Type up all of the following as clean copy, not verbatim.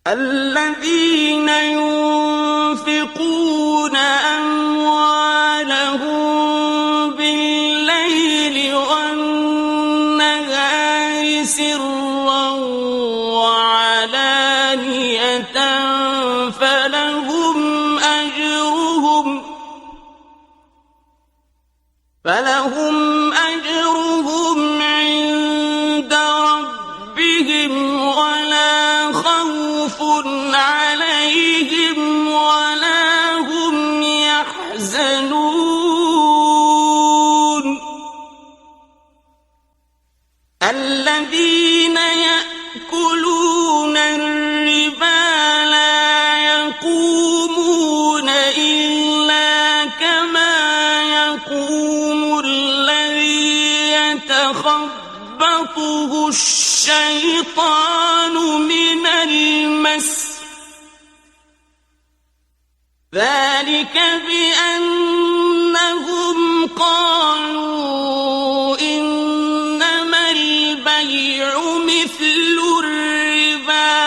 الذين ينفقون أموالهم بالليل والنهار سرا وعلانية فلهم أجرهم عند ربهم ولا خوف عليهم ولا هم يحزنون الذين يأكلون الربا لا يقومون إلا كما يقوم الذي يتخبطه الشيطان من المس ذلك بأنهم قالوا إنما البيع مثل الربا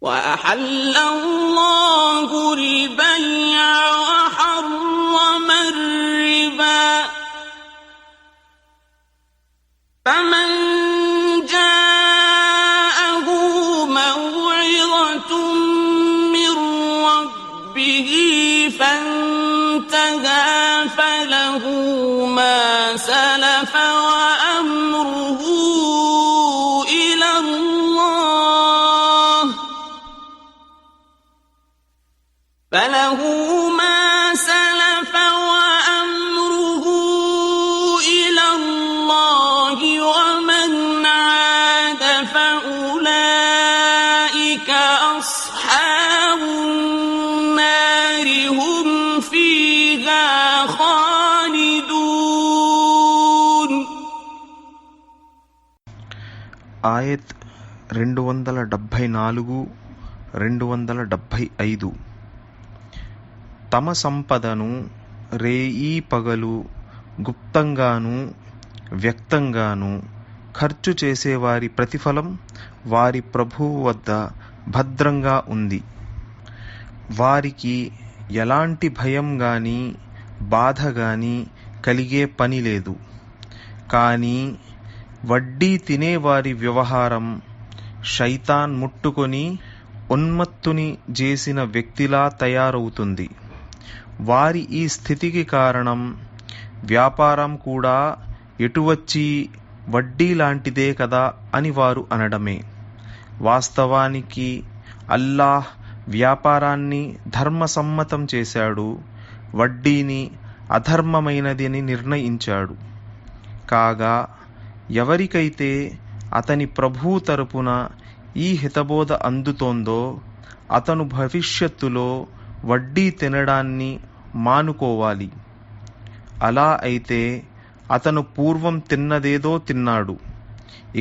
وأحل الله البيع وحرم الربا فمن جاءه موعظة من ربه فانتهى فله ما سلف وأمره إلى الله ومن عاد فأولئك أصحاب النار هم فيها خالدون. ఆయత్ 274-275 తమ సంపదను రేయి పగలు గుప్తంగాను వ్యక్తంగాను ఖర్చు చేసేవారి ప్రతిఫలం వారి ప్రభువు వద్ద భద్రంగా ఉంది. వారికి ఎలాంటి భయం గాని బాధ గాని కలిగే పని లేదు. కానీ వడ్డీ తినేవారి వ్యవహారం శైతాన్ ముట్టుకొని ఉన్మత్తుని చేసిన వ్యక్తిలా తయారవుతుంది. వారి ఈ స్థితికి కారణం వ్యాపారం కూడా ఎటువచ్చి వడ్డీ లాంటిదే కదా అని వారు అనడమే. వాస్తవానికి అల్లాహ్ వ్యాపారాన్ని ధర్మసమ్మతం చేశాడు, వడ్డీని అధర్మమైనదని నిర్ణయించాడు. కాగా ఎవరికైతే అతని ప్రభువు తరపున ఈ హితబోధ అందుతోందో అతను భవిష్యత్తులో వడ్డీ తినడాన్ని మానుకోవాలి. అలా అయితే అతను పూర్వం తిన్నదేదో తిన్నాడు,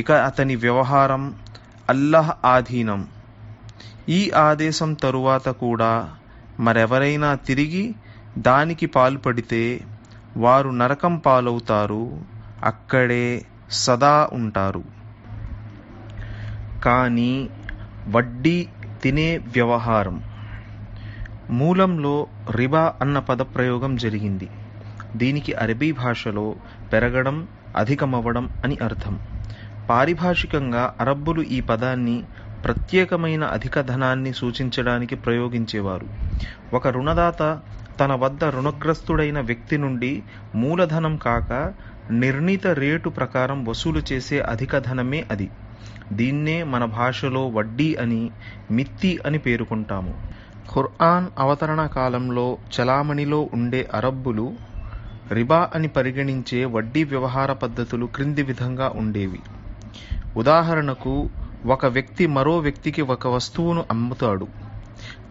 ఇక అతని వ్యవహారం అల్లాహ్ ఆధీనం. ఈ ఆదేశం తరువాత కూడా మరెవరైనా తిరిగి దానికి పాల్పడితే వారు నరకం పాలవుతారు, అక్కడే సదా ఉంటారు. కానీ వడ్డీ తినే వ్యవహారం మూలంలో రిబా అన్న పదప్రయోగం జరిగింది. దీనికి అరబీ భాషలో పెరగడం, అధికమవ్వడం అని అర్థం. పారిభాషికంగా అరబ్బులు ఈ పదాన్ని ప్రత్యేకమైన అధిక ధనాన్ని సూచించడానికి ప్రయోగించేవారు. ఒక రుణదాత తన వద్ద రుణగ్రస్తుడైన వ్యక్తి నుండి మూలధనం కాక నిర్ణీత రేటు ప్రకారం వసూలు చేసే అధిక ధనమే అది. దీన్నే మన భాషలో వడ్డీ అని, మిత్తి అని పేర్కొంటాము. ఖుర్ఆన్ అవతరణ కాలంలో చలామణిలో ఉండే అరబ్బులు రిబా అని పరిగణించే వడ్డీ వ్యవహార పద్ధతులు క్రింది విధంగా ఉండేవి. ఉదాహరణకు, ఒక వ్యక్తి మరో వ్యక్తికి ఒక వస్తువును అమ్ముతాడు.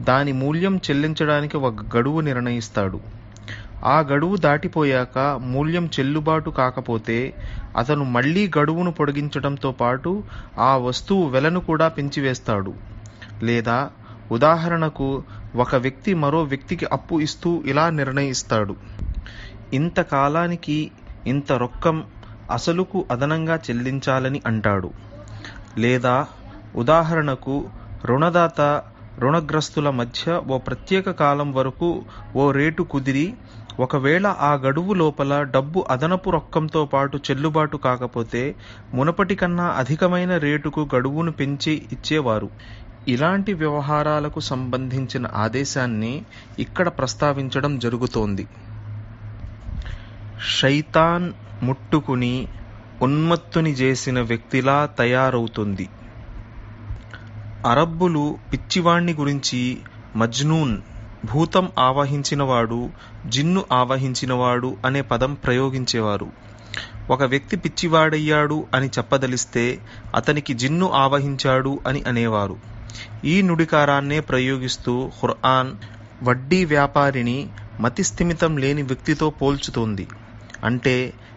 దాని మూల్యం చెల్లించడానికి ఒక గడువు నిర్ణయిస్తాడు. ఆ గడువు దాటిపోయాక మూల్యం చెల్లుబాటు కాకపోతే అతను మళ్లీ గడువును పొడిగించడంతో పాటు ఆ వస్తువు వెలను కూడా పెంచివేస్తాడు. లేదా ఉదాహరణకు, ఒక వ్యక్తి మరో వ్యక్తికి అప్పు ఇస్తూ ఇలా నిర్ణయిస్తాడు: ఇంతకాలానికి ఇంత రొక్కం అసలుకు అదనంగా చెల్లించాలని అంటాడు. లేదా ఉదాహరణకు రుణదాత రుణగ్రస్తుల మధ్య ఓ ప్రత్యేక కాలం వరకు ఓ రేటు కుదిరి ఒకవేళ ఆ గడువు లోపల డబ్బు అదనపు రొక్కంతో పాటు చెల్లుబాటు కాకపోతే మునపటి కన్నా అధికమైన రేటుకు గడువును పెంచి ఇచ్చేవారు. ఇలాంటి వ్యవహారాలకు సంబంధించిన ఆదేశాన్ని ఇక్కడ ప్రస్తావించడం జరుగుతోంది. షైతాన్ ముట్టుకుని ఉన్మత్తుని చేసిన వ్యక్తిలా తయారవుతుంది. అరబ్బులు పిచ్చివాణ్ణి గురించి మజ్నూన్, భూతం ఆవహించినవాడు, జిన్ను ఆవహించినవాడు అనే పదం ప్రయోగించేవారు. ఒక వ్యక్తి పిచ్చివాడయ్యాడు అని చెప్పదలిస్తే అతనికి జిన్ను ఆవహించాడు అని అనేవారు. ఈ నుడికారాన్నే ప్రయోగిస్తూ ఖురాన్ వడ్డీ వ్యాపారిని మతిస్థిమితం లేని వ్యక్తితో పోల్చుతోంది. అంటే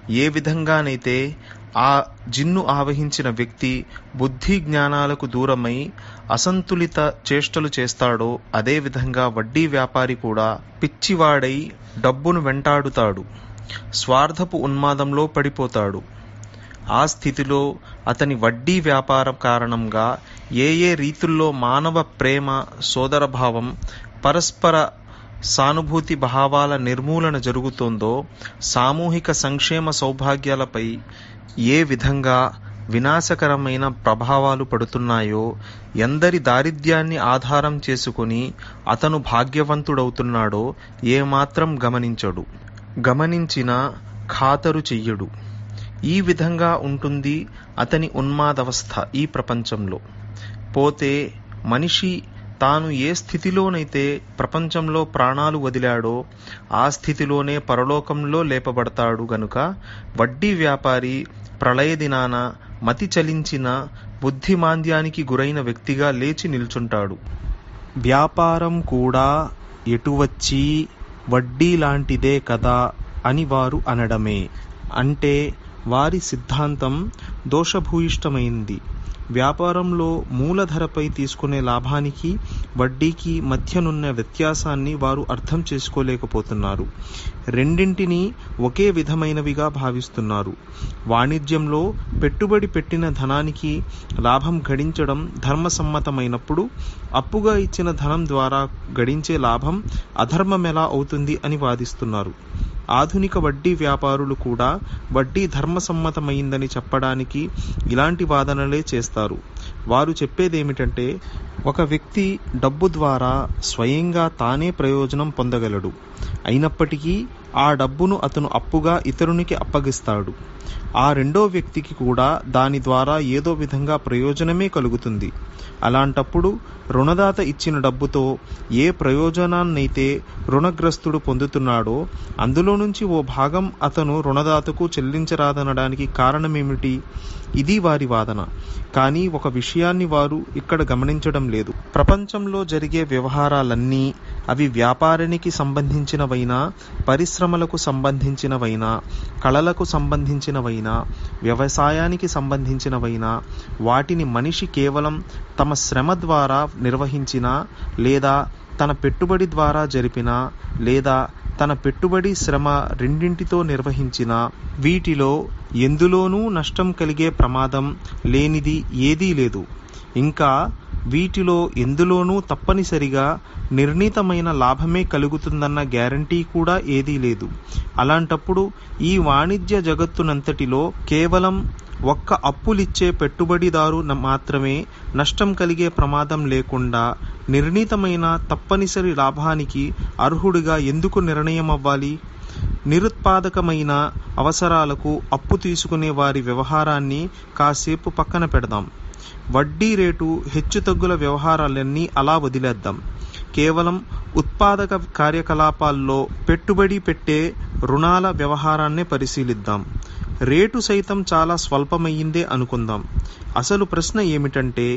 ఏ విధంగానైతే ఆ జిన్ను ఆవహించిన వ్యక్తి బుద్ధి జ్ఞానాలకు దూరమై అసంతులిత చేష్టలు చేస్తాడో అదేవిధంగా వడ్డీ వ్యాపారి కూడా పిచ్చివాడై డబ్బును వెంటాడుతాడు, స్వార్థపు ఉన్మాదంలో పడిపోతాడు. ఆ స్థితిలో అతని వడ్డీ వ్యాపారం కారణంగా ఏ ఏ రీతుల్లో మానవ ప్రేమ, సోదరభావం, పరస్పర సానుభూతి భావాల నిర్మూలన జరుగుతోందో, సామూహిక సంక్షేమ సౌభాగ్యాలపై ఏ విధంగా వినాశకరమైన ప్రభావాలు పడుతున్నాయో, ఎందరి దారిద్ర్యాన్ని ఆధారం చేసుకుని అతను భాగ్యవంతుడవుతున్నాడో ఏమాత్రం గమనించడు, గమనించినా ఖాతరు చెయ్యడు. ఈ విధంగా ఉంటుంది అతని ఉన్మాదవస్థ ఈ ప్రపంచంలో. పోతే మనిషి తాను ఏ స్థితిలోనైతే ప్రపంచంలో ప్రాణాలు వదిలాడో ఆ స్థితిలోనే పరలోకంలో లేపబడతాడు గనుక వడ్డీ వ్యాపారి ప్రళయ దినాన మతి చలించిన, బుద్ధిమాంద్యానికి గురైన వ్యక్తిగా లేచి నిల్చుంటాడు. వ్యాపారం కూడా ఎటువచ్చి వడ్డీ లాంటిదే కదా అని వారు అనడమే. అంటే వారి సిద్ధాంతం దోషభూయిష్టమైంది. వ్యాపారంలో మూలధరపై తీసుకునే లాభానికి వడ్డీకి మధ్యనున్న వ్యత్యాసాన్ని వారు అర్థం చేసుకోలేకపోతున్నారు. రెండింటినీ ఒకే విధమైనవిగా భావిస్తున్నారు. వాణిజ్యంలో పెట్టుబడి పెట్టిన ధనానికి లాభం గడించడం ధర్మసమ్మతమైనప్పుడు అప్పుగా ఇచ్చిన ధనం ద్వారా గడించే లాభం అధర్మమెలా అవుతుంది అని వాదిస్తున్నారు. ఆధునిక వడ్డీ వ్యాపారులు కూడా వడ్డీ ధర్మసమ్మతమైందని చెప్పడానికి ఇలాంటి వాదనలే చేస్తారు. వారు చెప్పేదేమిటంటే ఒక వ్యక్తి డబ్బు ద్వారా స్వయంగా తానే ప్రయోజనం పొందగలడు. అయినప్పటికీ ఆ డబ్బును అతను అప్పుగా ఇతరునికి అప్పగిస్తాడు. ఆ రెండో వ్యక్తికి కూడా దాని ద్వారా ఏదో విధంగా ప్రయోజనమే కలుగుతుంది. అలాంటప్పుడు రుణదాత ఇచ్చిన డబ్బుతో ఏ ప్రయోజనాన్నైతే రుణగ్రస్తుడు పొందుతున్నాడో అందులో నుంచి ఓ భాగం అతను రుణదాతకు చెల్లించరాదనడానికి కారణమేమిటి? ఇది వారి వాదన. కానీ ఒక విషయాన్ని వారు ఇక్కడ గమనించడం లేదు. ప్రపంచంలో జరిగే వ్యవహారాలన్నీ అవి వ్యాపారానికి సంబంధించినవైనా, పరిశ్రమలకు సంబంధించినవైనా, కళలకు సంబంధించినవైనా, వ్యవసాయానికి సంబంధించినవైనా వాటిని మనిషి కేవలం తమ శ్రమ ద్వారా నిర్వహించినా లేదా తన పెట్టుబడి ద్వారా జరిపినా లేదా తన పెట్టుబడి శ్రమ రెండింటితో నిర్వహించినా వీటిలో ఎందులోనూ నష్టం కలిగే ప్రమాదం లేనిది ఏదీ లేదు. ఇంకా వీటిలో ఎందులోనూ తప్పనిసరిగా నిర్ణీతమైన లాభమే కలుగుతుందన్న గ్యారంటీ కూడా ఏదీ లేదు. అలాంటప్పుడు ఈ వాణిజ్య జగత్తునంతటిలో కేవలం ఒక్క అప్పులిచ్చే పెట్టుబడిదారు మాత్రమే నష్టం కలిగే ప్రమాదం లేకుండా నిర్ణీతమైన తప్పనిసరి లాభానికి అర్హుడిగా ఎందుకు నిర్ణయం అవ్వాలి? నిరుత్పాదకమైన అవసరాలకు అప్పు తీసుకునే వారి వ్యవహారాన్ని కాసేపు పక్కన పెడదాం. వడ్డీ రేటు హెచ్చుతగ్గుల వ్యవహారాలన్నీ అలా వదిలేద్దాం. కేవలం ఉత్పాదక కార్యకలాపాల్లో పెట్టుబడి పెట్టే రుణాల వ్యవహారాన్నే పరిశీలిద్దాం. రేటు సైతం చాలా స్వల్పమయ్యిందే అనుకుందాం. అసలు ప్రశ్న ఏమిటంటే,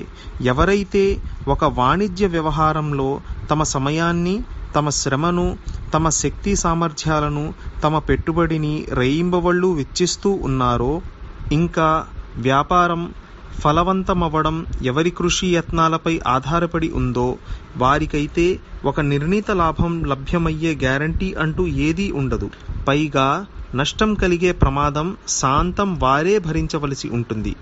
ఎవరైతే ఒక వాణిజ్య వ్యవహారంలో తమ సమయాన్ని, తమ శ్రమను, తమ శక్తి సామర్థ్యాలను, తమ పెట్టుబడిని రేయింబవళ్ళు వెచ్చిస్తూ ఉన్నారో, ఇంకా వ్యాపారం ఫలవంతమవ్వడం ఎవరి కృషి యత్నాలపై ఆధారపడి ఉందో వారికైతే ఒక నిర్ణీత లాభం లభ్యమయ్యే గ్యారంటీ అంటూ ఏదీ ఉండదు. పైగా నష్టం కలిగే ప్రమాదం శాంతం వారే భరించవలసి ఉంటుంది.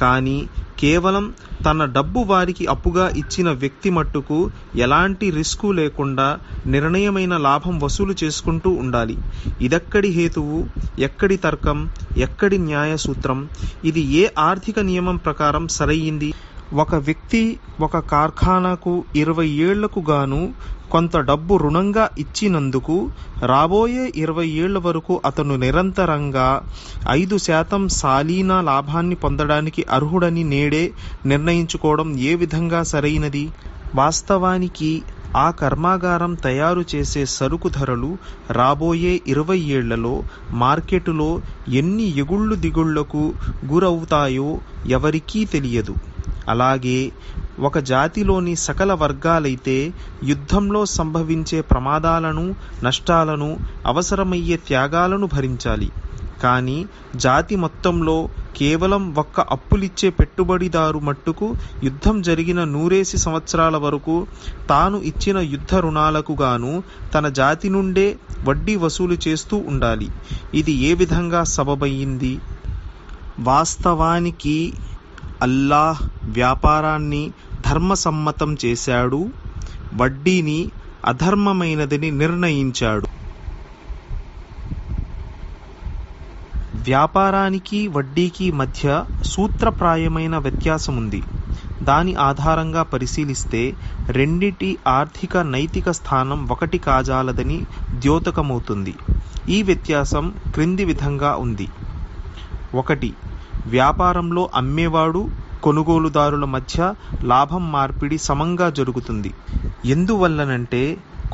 కానీ కేవలం తన డబ్బు వారికి అప్పుగా ఇచ్చిన వ్యక్తి మట్టుకు ఎలాంటి రిస్కు లేకుండా నిర్ణయమైన లాభం వసూలు చేసుకుంటూ ఉండాలి. ఇదెక్కడి హేతువు, ఎక్కడి తర్కం, ఎక్కడి న్యాయ సూత్రం? ఇది ఏ ఆర్థిక నియమం ప్రకారం సరయింది? ఒక వ్యక్తి ఒక కార్ఖానాకు 20 ఏళ్లకు గాను కొంత డబ్బు రుణంగా ఇచ్చినందుకు రాబోయే 20 ఏళ్ల వరకు అతను నిరంతరంగా 5% సాలీనా లాభాన్ని పొందడానికి అర్హుడని నేడే నిర్ణయించుకోవడం ఏ విధంగా సరైనది? వాస్తవానికి ఆ కర్మాగారం తయారు చేసే సరుకు ధరలు రాబోయే 20 ఏళ్లలో మార్కెటులో ఎన్ని ఎగుళ్ళు దిగుళ్లకు గురవుతాయో ఎవరికీ తెలియదు. అలాగే ఒక జాతిలోని సకల వర్గాలైతే యుద్ధంలో సంభవించే ప్రమాదాలను, నష్టాలను, అవసరమయ్యే త్యాగాలను భరించాలి. కానీ జాతి మొత్తంలో కేవలం ఒక్క అప్పులిచ్చే పెట్టుబడిదారు మట్టుకు యుద్ధం జరిగిన 100 సంవత్సరాల వరకు తాను ఇచ్చిన యుద్ధ రుణాలకు గాను తన జాతి నుండే వడ్డీ వసూలు చేస్తూ ఉండాలి. ఇది ఏ విధంగా సబబయ్యింది? వాస్తవానికి అల్లాహ్ వ్యాపారాన్ని ధర్మసమ్మతం చేశాడు, వడ్డీని అధర్మమైనదని నిర్ణయించాడు. వ్యాపారానికి వడ్డీకి మధ్య సూత్రప్రాయమైన వ్యత్యాసముంది. దాని ఆధారంగా పరిశీలిస్తే రెండిటి ఆర్థిక నైతిక స్థానం ఒకటి కాజాలదని ద్యోతకమవుతుంది. ఈ వ్యత్యాసం క్రింది విధంగా ఉంది. 1. వ్యాపారంలో అమ్మేవాడు కొనుగోలుదారుల మధ్య లాభం మార్పిడి సమంగా జరుగుతుంది. ఎందువల్లనంటే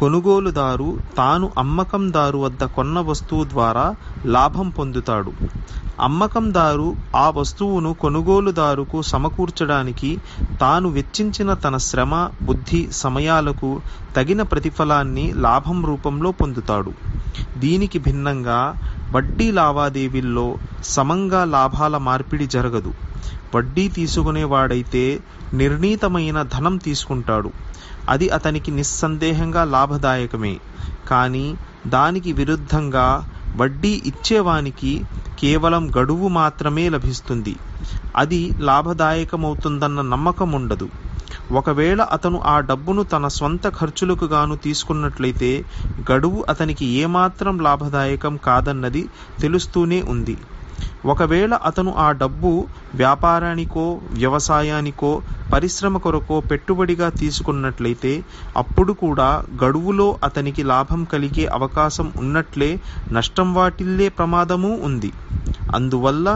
కొనుగోలుదారు తాను అమ్మకందారు వద్ద కొన్న వస్తువు ద్వారా లాభం పొందుతాడు. అమ్మకందారు ఆ వస్తువును కొనుగోలుదారుకు సమకూర్చడానికి తాను వెచ్చించిన తన శ్రమ, బుద్ధి, సమయాలకు తగిన ప్రతిఫలాన్ని లాభం రూపంలో పొందుతాడు. దీనికి భిన్నంగా వడ్డీ లావాదేవీల్లో సమంగా లాభాల మార్పిడి జరగదు. వడ్డీ తీసుకునేవాడైతే నిర్ణీతమైన ధనం తీసుకుంటాడు. అది అతనికి నిస్సందేహంగా లాభదాయకమే. కానీ దానికి విరుద్ధంగా వడ్డీ ఇచ్చేవానికి కేవలం గడువు మాత్రమే లభిస్తుంది. అది లాభదాయకమవుతుందన్న నమ్మకం ఉండదు. ఒకవేళ అతను ఆ డబ్బును తన స్వంత ఖర్చులకు గాను తీసుకున్నట్లయితే గడువు అతనికి ఏమాత్రం లాభదాయకం కాదన్నది తెలుస్తూనే ఉంది. ఒకవేళ అతను ఆ డబ్బు వ్యాపారానికో, వ్యవసాయానికో, పరిశ్రమ కొరకో పెట్టుబడిగా తీసుకున్నట్లయితే అప్పుడు కూడా గడువులో అతనికి లాభం కలిగే అవకాశం ఉన్నట్లే నష్టం వాటిల్లే ప్రమాదమూ ఉంది. అందువల్ల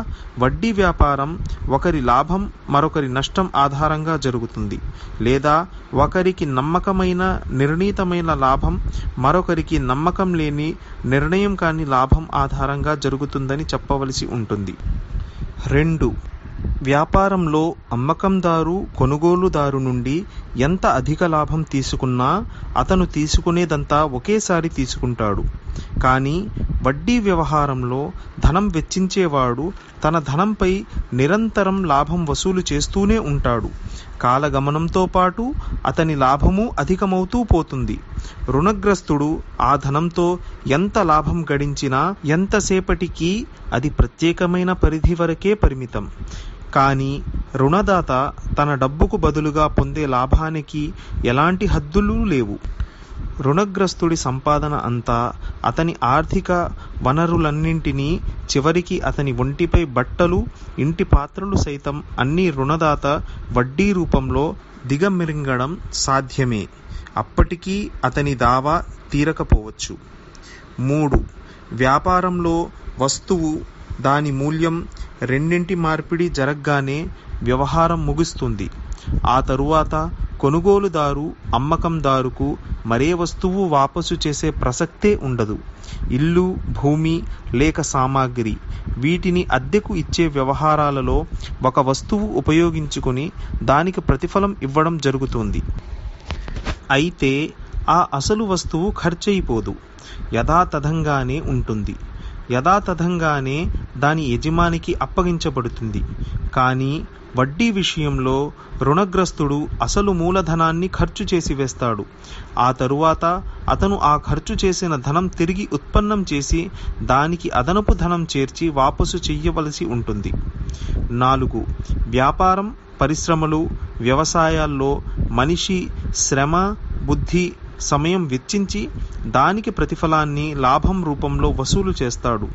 వడ్డీ వ్యాపారం ఒకరి లాభం మరొకరి నష్టం ఆధారంగా జరుగుతుంది. లేదా ఒకరికి నమ్మకమైన నిర్ణీతమైన లాభం మరొకరికి నమ్మకం లేని నిర్ణయం కాని లాభం ఆధారంగా జరుగుతుందని చెప్పవలసి ఉంటుంది. 2. వ్యాపారంలో అమ్మకందారు కొనుగోలుదారు నుండి ఎంత అధిక లాభం తీసుకున్నా అతను తీసుకునేదంతా ఒకేసారి తీసుకుంటాడు. కానీ వడ్డీ వ్యవహారంలో ధనం వెచ్చించేవాడు తన ధనంపై నిరంతరం లాభం వసూలు చేస్తూనే ఉంటాడు. కాలగమనంతో పాటు అతని లాభము అధికమవుతూ పోతుంది. రుణగ్రస్తుడు ఆ ధనంతో ఎంత లాభం గడించినా ఎంతసేపటికి అది ప్రత్యేకమైన పరిధి వరకే పరిమితం. కానీ రుణదాత తన డబ్బుకు బదులుగా పొందే లాభానికి ఎలాంటి హద్దులు లేవు. రుణగ్రస్తుడి సంపాదన అంతా, అతని ఆర్థిక వనరులన్నింటినీ, చివరికి అతని ఒంటిపై బట్టలు, ఇంటి పాత్రలు సైతం అన్నీ రుణదాత వడ్డీ రూపంలో దిగమిరింగడం సాధ్యమే. అప్పటికీ అతని దావా తీరకపోవచ్చు. 3. వ్యాపారంలో వస్తువు, దాని మూల్యం రెండింటి మార్పిడి జరగ్గానే వ్యవహారం ముగుస్తుంది. ఆ తరువాత కొనుగోలుదారు అమ్మకందారుకు మరే వస్తువు వాపసు చేసే ప్రసక్తే ఉండదు. ఇల్లు, భూమి లేక సామాగ్రి, వీటిని అద్దెకు ఇచ్చే వ్యవహారాలలో ఒక వస్తువు ఉపయోగించుకుని దానికి ప్రతిఫలం ఇవ్వడం జరుగుతుంది. అయితే ఆ అసలు వస్తువు ఖర్చయిపోదు, యథాతథంగానే ఉంటుంది. యథాతథంగానే దాని యజమానికి అప్పగించబడుతుంది. కానీ వడ్డీ విషయంలో రుణగ్రస్తుడు అసలు మూలధనాన్ని ఖర్చు చేసి వేస్తాడు. ఆ తరువాత అతను ఆ ఖర్చు చేసిన ధనం తిరిగి ఉత్పన్నం చేసి దానికి అదనపు ధనం చేర్చి వాపసు చెయ్యవలసి ఉంటుంది. 4. వ్యాపారం పరిశ్రమలు, వ్యవసాయాల్లో మనిషి శ్రమ, బుద్ధి, సమయం వెచ్చించి దానికి ప్రతిఫలాన్ని లాభం రూపంలో వసూలు చేస్తాడు.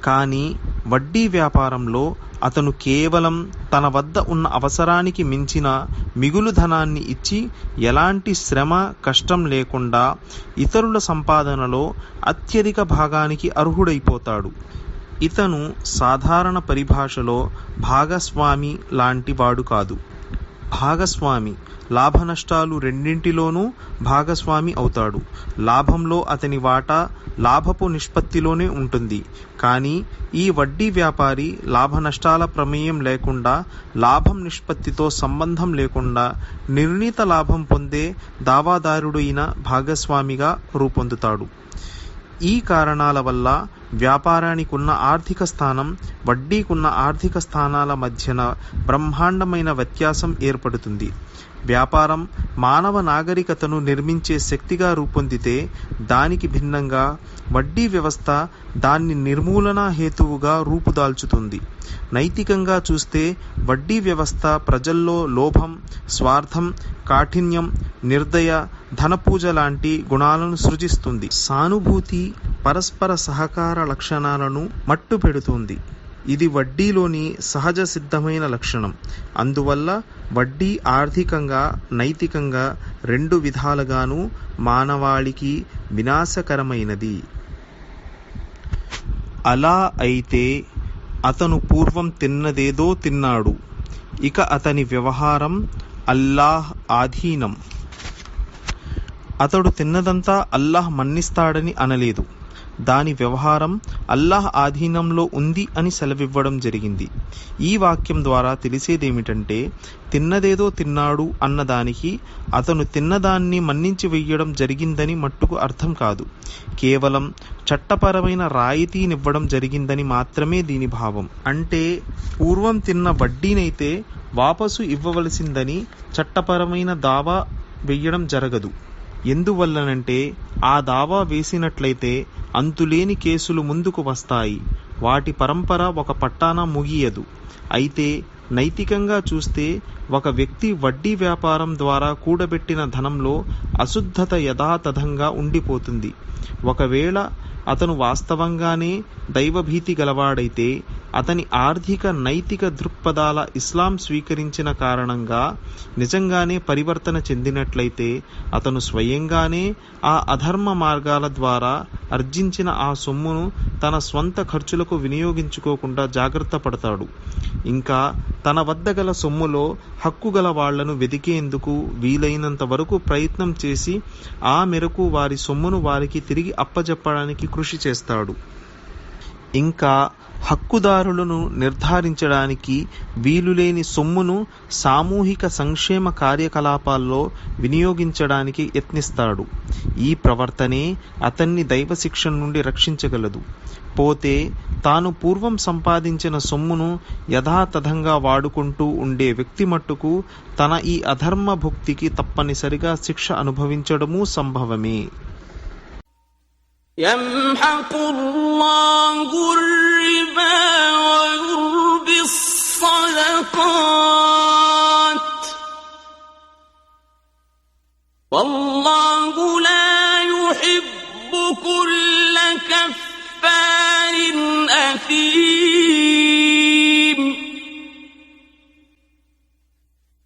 కానీ వడ్డీ వ్యాపారంలో అతను కేవలం తన వద్ద ఉన్న అవసరానికి మించిన మిగులు ధనాన్ని ఇచ్చి ఎలాంటి శ్రమ, కష్టం లేకుండా ఇతరుల సంపాదనలో అత్యధిక భాగానికి అర్హుడైపోతాడు. ఇతను సాధారణ పరిభాషలో భాగస్వామి లాంటి వాడు కాదు. భాగస్వామి లాభ నష్టాలు రెండింటిలోనూ భాగస్వామి అవుతాడు. లాభంలో అతని వాటా లాభపు నిష్పత్తిలోనే ఉంటుంది. కానీ ఈ వడ్డీ వ్యాపారి లాభ నష్టాల ప్రమేయం లేకుండా, లాభం నిష్పత్తితో సంబంధం లేకుండా నిర్ణీత లాభం పొందే దావాదారుడైన భాగస్వామిగా రూపొందుతాడు. ఈ కారణాల వల్ల వ్యాపారానికున్న ఆర్థిక స్థానం, వడ్డీకున్న ఆర్థిక స్థానాల మధ్యన బ్రహ్మాండమైన వ్యత్యాసం ఏర్పడుతుంది. వ్యాపారం మానవ నాగరికతను నిర్మించే శక్తిగా రూపొందితే దానికి భిన్నంగా వడ్డీ వ్యవస్థ దాన్ని నిర్మూలన హేతువుగా రూపుదాల్చుతుంది. నైతికంగా చూస్తే వడ్డీ వ్యవస్థ ప్రజల్లో లోభం, స్వార్థం, కాఠిన్యం, నిర్దయ, ధనపూజ లాంటి గుణాలను సృజిస్తుంది. సానుభూతి, పరస్పర సహకార లక్షణాలను మట్టుపెడుతుంది. ఇది వడ్డీలోని సహజ సిద్ధమైన లక్షణం. అందువల్ల వడ్డీ ఆర్థికంగా, నైతికంగా రెండు విధాలుగాను మానవాళికి వినాశకరమైనది. అలా అయితే అతను పూర్వం తిన్నదేదో తిన్నాడు. ఇక అతని వ్యవహారం అల్లాహ్ ఆధీనం. అతడు తిన్నదంతా అల్లాహ్ మన్నిస్తాడని అనలేదు. దాని వ్యవహారం అల్లాహ్ ఆధీనంలో ఉంది అని సెలవివ్వడం జరిగింది. ఈ వాక్యం ద్వారా తెలిసేదేమిటంటే, తిన్నదేదో తిన్నాడు అన్నదానికి అతను తిన్నదాన్ని మన్నించి వెయ్యడం జరిగిందని మట్టుకు అర్థం కాదు. కేవలం చట్టపరమైన రాయితీనివ్వడం జరిగిందని మాత్రమే దీని భావం. అంటే పూర్వం తిన్న వడ్డీనైతే వాపసు ఇవ్వవలసిందని చట్టపరమైన దావా వెయ్యడం జరగదు. ఎందువల్లనంటే ఆ దావా వేసినట్లయితే అంతులేని కేసులు ముందుకు వస్తాయి. వాటి పరంపర ఒక పట్టాన ముగియదు. అయితే నైతికంగా చూస్తే ఒక వ్యక్తి వడ్డీ వ్యాపారం ద్వారా కూడబెట్టిన ధనంలో అశుద్ధత యథాతథంగా ఉండిపోతుంది. ఒకవేళ అతను వాస్తవంగానే దైవభీతి గలవాడైతే, అతని ఆర్థిక నైతిక దృక్పథాల ఇస్లాం స్వీకరించిన కారణంగా నిజంగానే పరివర్తన చెందినట్లయితే, అతను స్వయంగానే ఆ అధర్మ మార్గాల ద్వారా ఆర్జించిన ఆ సొమ్మును తన స్వంత ఖర్చులకు వినియోగించుకోకుండా జాగ్రత్త పడతాడు. ఇంకా తన వద్ద గల సొమ్ములో హక్కు గల వాళ్లను వెదికేందుకు వీలైనంత వరకు ప్రయత్నం చేసి ఆ మేరకు వారి సొమ్మును వారికి తిరిగి అప్పజెప్పడానికి కృషి చేస్తాడు. ఇంకా హక్కుదారులను నిర్ధారించడానికి వీలులేని సొమ్మును సామూహిక సంక్షేమ కార్యకలాపాల్లో వినియోగించడానికి యత్నిస్తాడు. ఈ ప్రవర్తనే అతన్ని దైవశిక్ష నుండి రక్షించగలదు. పోతే తాను పూర్వం సంపాదించిన సొమ్మును యథాతథంగా వాడుకుంటూ ఉండే వ్యక్తి మట్టుకు తన ఈ అధర్మ భుక్తికి తప్పనిసరిగా శిక్ష అనుభవించడమూ సంభవమే. يمحق الله الربا ويربي الصدقات والله لا يحب كل كفار أثيم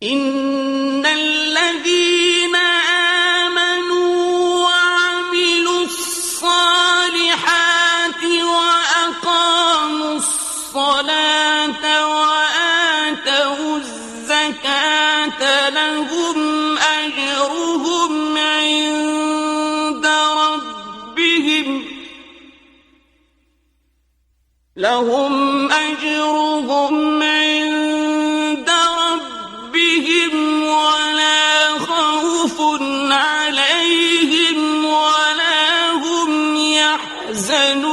إن الذين آمنوا وعملوا الصالحات وأقاموا الصلاة وآتوا الزكاة لهم أجرهم عند ربهم ولا خوف عليهم ولا هم يحزنون.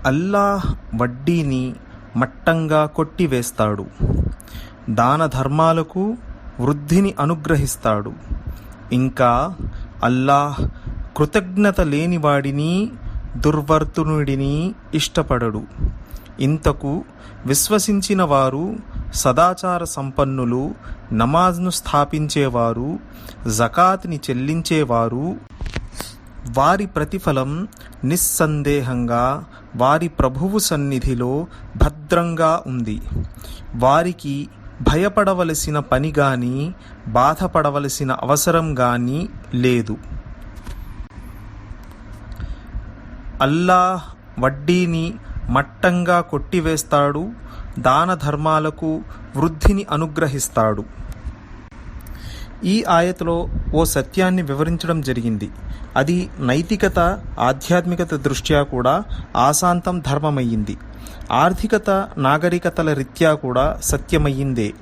అల్లాహ్ వడ్డీని మట్టంగా కొట్టివేస్తాడు. దాన ధర్మాలకు వృద్ధిని అనుగ్రహిస్తాడు. ఇంకా అల్లాహ్ కృతజ్ఞత లేనివాడిని దుర్వర్తనుడిని ఇష్టపడడు. ఇంతకు విశ్వసించిన వారు, సదాచార సంపన్నులు, నమాజ్ను స్థాపించేవారు, జకాత్ని చెల్లించేవారు, వారి ప్రతిఫలం నిస్సందేహంగా వారి ప్రభువు సన్నిధిలో భద్రంగా ఉంది. వారికి భయపడవలసిన పని గాని బాధపడవలసిన అవసరం గాని లేదు. అల్లాహ్ వడ్డీని మట్టంగా కొట్టివేస్తాడు, దాన ధర్మాలకు వృద్ధిని అనుగ్రహిస్తాడు. ఈ ఆయతలో ఓ సత్యాన్ని వివరించడం జరిగింది. అది నైతికత, ఆధ్యాత్మికత దృష్ట్యా కూడా ఆశాంతం ధర్మమయ్యింది. ఆర్థికత, నాగరికతల రీత్యా కూడా సత్యమయ్యిందే.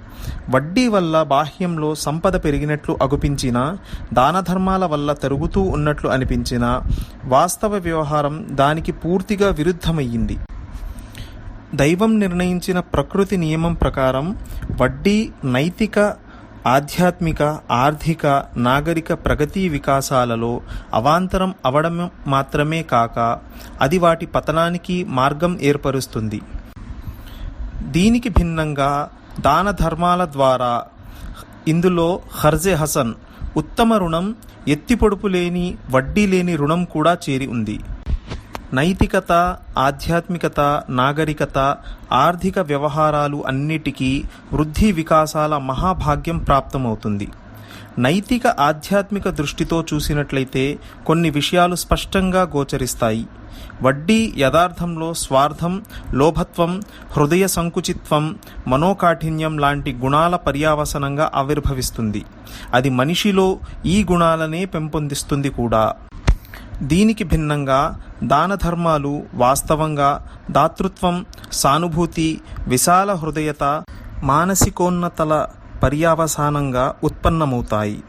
వడ్డీ వల్ల బాహ్యంలో సంపద పెరిగినట్లు అగుపించినా, దాన ధర్మాల వల్ల తరుగుతూ ఉన్నట్లు అనిపించినా, వాస్తవ వ్యవహారం దానికి పూర్తిగా విరుద్ధమయ్యింది. దైవం నిర్ణయించిన ప్రకృతి నియమం ప్రకారం వడ్డీ నైతిక, ఆధ్యాత్మిక, ఆర్థిక, నాగరిక ప్రగతి వికాసాలలో అవాంతరం అవడం మాత్రమే కాక అది వాటి పతనానికి మార్గం ఏర్పరుస్తుంది. దీనికి భిన్నంగా దాన ధర్మాల ద్వారా ఇందులో ఖర్జే హసన్, ఉత్తమ రుణం, ఎత్తిపొడుపు లేని వడ్డీ లేని రుణం కూడా చేరి ఉంది. నైతికత, ఆధ్యాత్మికత, నాగరికత, ఆర్థిక వ్యవహారాలు అన్నిటికీ వృద్ధి వికాసాల మహాభాగ్యం ప్రాప్తమవుతుంది. నైతిక, ఆధ్యాత్మిక దృష్టితో చూసినట్లయితే కొన్ని విషయాలు స్పష్టంగా గోచరిస్తాయి. వడ్డీ యథార్థంలో స్వార్థం, లోభత్వం, హృదయ సంకుచిత్వం, మనోకాఠిన్యం లాంటి గుణాల పర్యావసనంగా ఆవిర్భవిస్తుంది. అది మనిషిలో ఈ గుణాలనే పెంపొందిస్తుంది కూడా. దీనికి భిన్నంగా దాన ధర్మాలు వాస్తవంగా దాతృత్వం, సానుభూతి, విశాల హృదయత, మానసికోన్నతల పర్యావసానంగా ఉత్పన్నమవుతాయి.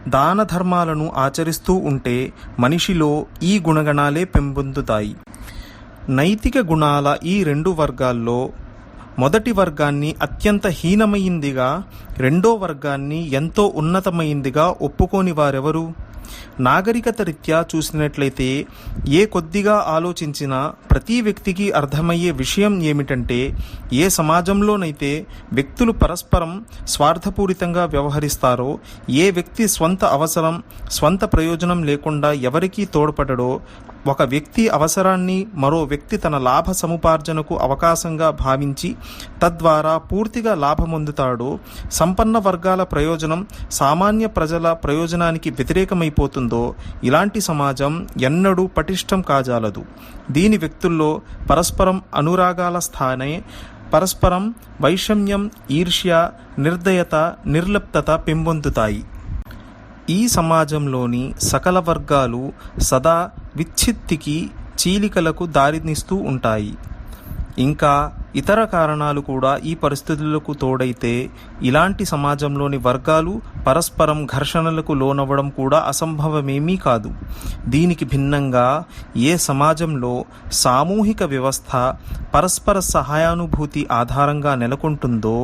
దాన ధర్మాలను ఆచరిస్తూ ఉంటే మనిషిలో ఈ గుణగణాలే పెంపొందుతాయి. నైతిక గుణాల ఈ రెండు వర్గాల్లో మొదటి వర్గాన్ని అత్యంత హీనమైందిగా, రెండో వర్గాన్ని ఎంతో ఉన్నతమైందిగా ఒప్పుకోని వారెవరు? నాగరికత రీత్యా చూసినట్లయితే ఏ కొద్దిగా ఆలోచించినా ప్రతి వ్యక్తికి అర్థమయ్యే విషయం ఏమిటంటే, ఏ సమాజంలోనైతే వ్యక్తులు పరస్పరం స్వార్థపూరితంగా వ్యవహరిస్తారో, ఏ వ్యక్తి స్వంత అవసరం, స్వంత ప్రయోజనం లేకుండా ఎవరికీ తోడ్పడడో, ఒక వ్యక్తి అవసరాన్ని మరో వ్యక్తి తన లాభ సముపార్జనకు అవకాశంగా భావించి తద్వారా పూర్తిగా లాభమొందుతాడో, సంపన్న వర్గాల ప్రయోజనం సామాన్య ప్రజల ప్రయోజనానికి వ్యతిరేకమైపోతుందో, ఇలాంటి సమాజం ఎన్నడూ పటిష్టం కాజాలదు. దీని వ్యక్తుల్లో పరస్పరం అనురాగాల స్థానే పరస్పరం వైషమ్యం, ఈర్ష్య, నిర్దయత, నిర్లిప్తత పెంపొందుతాయి. ఈ సమాజంలోని సకల వర్గాలు సదా విచ్ఛిత్తికి, చీలికలకు దారితీస్తూ ఉంటాయి. ఇంకా ఇతర కారణాలు కూడా ఈ పరిస్థితులకు తోడైతే ఇలాంటి సమాజంలోని వర్గాలు పరస్పరం ఘర్షణలకు లోనవ్వడం కూడా అసంభవమేమీ కాదు. దీనికి భిన్నంగా ఏ సమాజంలో సామూహిక వ్యవస్థ పరస్పర సహాయానుభూతి ఆధారంగా నెలకొంటుందో,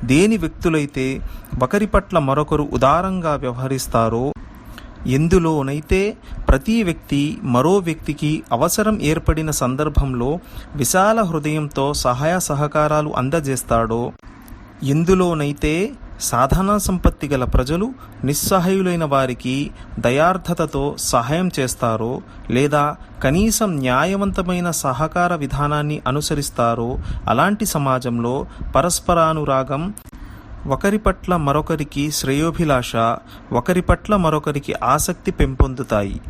దేని వ్యక్తులైతే ఒకరి పట్ల మరొకరు ఉదారంగా వ్యవహరిస్తారో, ఎందులోనైతే ప్రతి వ్యక్తి మరో వ్యక్తికి అవసరం ఏర్పడిన సందర్భంలో విశాల హృదయంతో సహాయ సహకారాలు అందజేస్తాడో, ఎందులోనైతే సాధనా సంపత్తి గల ప్రజలు నిస్సహాయులైన వారికి దయార్థతతో సహాయం చేస్తారో, లేదా కనీసం న్యాయవంతమైన సహకార విధానాన్ని అనుసరిస్తారో, అలాంటి సమాజంలో పరస్పరానురాగం, ఒకరి పట్ల మరొకరికి శ్రేయోభిలాష, ఒకరి పట్ల మరొకరికి ఆసక్తి పెంపొందుతాయి.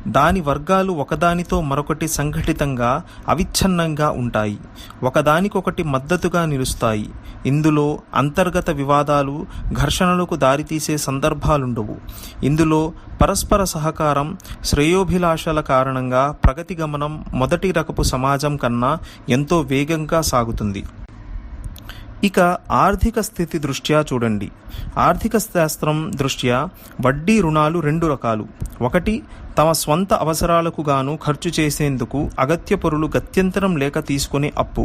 దాని వర్గాలు ఒకదానితో మరొకటి సంఘటితంగా, అవిచ్ఛిన్నంగా ఉంటాయి. ఒకదానికొకటి మద్దతుగా నిలుస్తాయి. ఇందులో అంతర్గత వివాదాలు, ఘర్షణలకు దారితీసే సందర్భాలుండవు. ఇందులో పరస్పర సహకారం, శ్రేయోభిలాషల కారణంగా ప్రగతి గమనం మొదటి రకపు సమాజం కన్నా ఎంతో వేగంగా సాగుతుంది. ఇక ఆర్థిక స్థితి దృష్ట్యా చూడండి. ఆర్థిక శాస్త్రం దృష్ట్యా వడ్డీ రుణాలు రెండు రకాలు. ఒకటి తమ స్వంత అవసరాలకు గాను ఖర్చు చేసేందుకు అగత్య పొరులు గత్యంతరం లేక తీసుకునే అప్పు.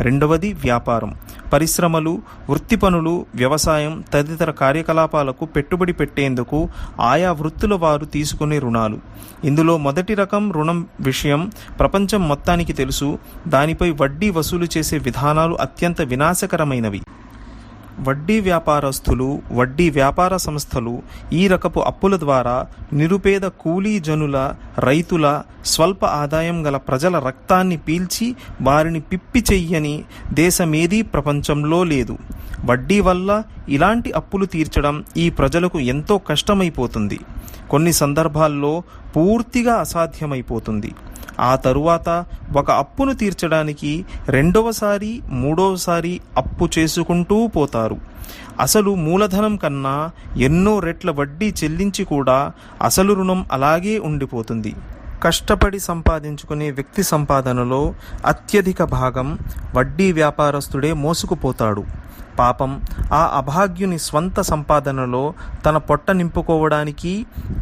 రెండవది వ్యాపారం. పరిశ్రమలు, వృత్తి పనులు, వ్యవసాయం తదితర కార్యకలాపాలకు పెట్టుబడి పెట్టేందుకు ఆయా వృత్తుల వారు తీసుకునే రుణాలు. ఇందులో మొదటి రకం రుణం విషయం ప్రపంచం మొత్తానికి తెలుసు. దానిపై వడ్డీ వసూలు చేసే విధానాలు అత్యంత వినాశకరమైనవి. వడ్డీ వ్యాపారస్తులు, వడ్డీ వ్యాపార సంస్థలు ఈ రకపు అప్పుల ద్వారా నిరుపేద కూలీ జనుల, రైతుల, స్వల్ప ఆదాయం గల ప్రజల రక్తాన్ని పీల్చి వారిని పిప్పి చెయ్యని దేశమేదీ ప్రపంచంలో లేదు. వడ్డీ వల్ల ఇలాంటి అప్పులు తీర్చడం ఈ ప్రజలకు ఎంతో కష్టమైపోతుంది. కొన్ని సందర్భాల్లో పూర్తిగా అసాధ్యమైపోతుంది. ఆ తరువాత ఒక అప్పును తీర్చడానికి రెండవసారి, మూడవసారి అప్పు చేసుకుంటూ పోతారు. అసలు మూలధనం కన్నా ఎన్నో రెట్ల వడ్డీ చెల్లించి కూడా అసలు రుణం అలాగే ఉండిపోతుంది. కష్టపడి సంపాదించుకునే వ్యక్తి సంపాదనలో అత్యధిక భాగం వడ్డీ వ్యాపారస్తుడే మోసుకుపోతాడు. పాపం ఆ అభాగ్యుని స్వంత సంపాదనలో తన పొట్ట నింపుకోవడానికి,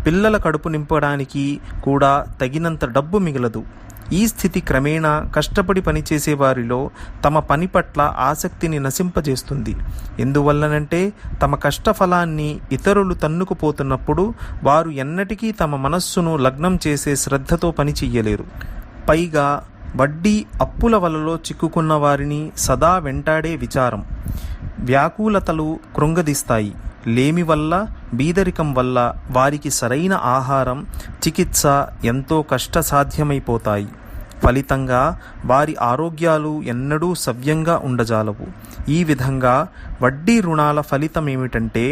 పిల్లల కడుపు నింపడానికి కూడా తగినంత డబ్బు మిగలదు. ఈ స్థితి క్రమేణా కష్టపడి పనిచేసే వారిలో తమ పని పట్ల ఆసక్తిని నశింపజేస్తుంది. ఎందువల్లనంటే తమ కష్టఫలాన్ని ఇతరులు తన్నుకుపోతున్నప్పుడు వారు ఎన్నటికీ తమ మనస్సును లగ్నం చేసే శ్రద్ధతో పని చెయ్యలేరు. పైగా వడ్డీ అప్పుల వలలో చిక్కుకున్న వారిని సదా వెంటాడే విచారం, వ్యాకులతలు కృంగదీస్తాయి. లేమి వల్ల, బీదరికం వల్ల వారికి సరైన ఆహారం, చికిత్స ఎంతో కష్టసాధ్యమైపోతాయి. ఫలితంగా వారి ఆరోగ్యాలు ఎన్నడూ సవ్యంగా ఉండజాలవు. ఈ విధంగా వడ్డీ రుణాల ఫలితమేమిటంటే,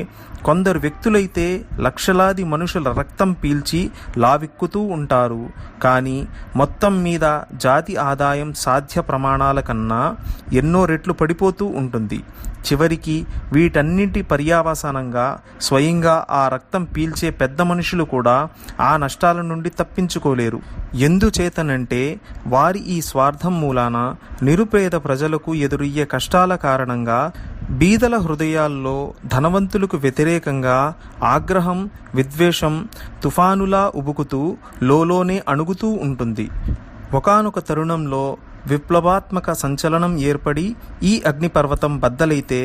కొందరు వ్యక్తులైతే లక్షలాది మనుషుల రక్తం పీల్చి లావిక్కుతూ ఉంటారు. కానీ మొత్తం మీద జాతి ఆదాయం సాధ్య ప్రమాణాల కన్నా ఎన్నో రెట్లు పడిపోతూ ఉంటుంది. చివరికి వీటన్నింటి పర్యావసానంగా స్వయంగా ఆ రక్తం పీల్చే పెద్ద మనుషులు కూడా ఆ నష్టాల నుండి తప్పించుకోలేరు. ఎందుచేతనంటే వారి ఈ స్వార్థం మూలాన నిరుపేద ప్రజలకు ఎదురయ్యే కష్టాల కారణంగా బీదల హృదయాల్లో ధనవంతులకు వ్యతిరేకంగా ఆగ్రహం, విద్వేషం తుఫానులా ఉబుకుతూ లోలోనే అణుగుతూ ఉంటుంది. ఒకానొక తరుణంలో విప్లవాత్మక సంచలనం ఏర్పడి ఈ అగ్నిపర్వతం బద్దలైతే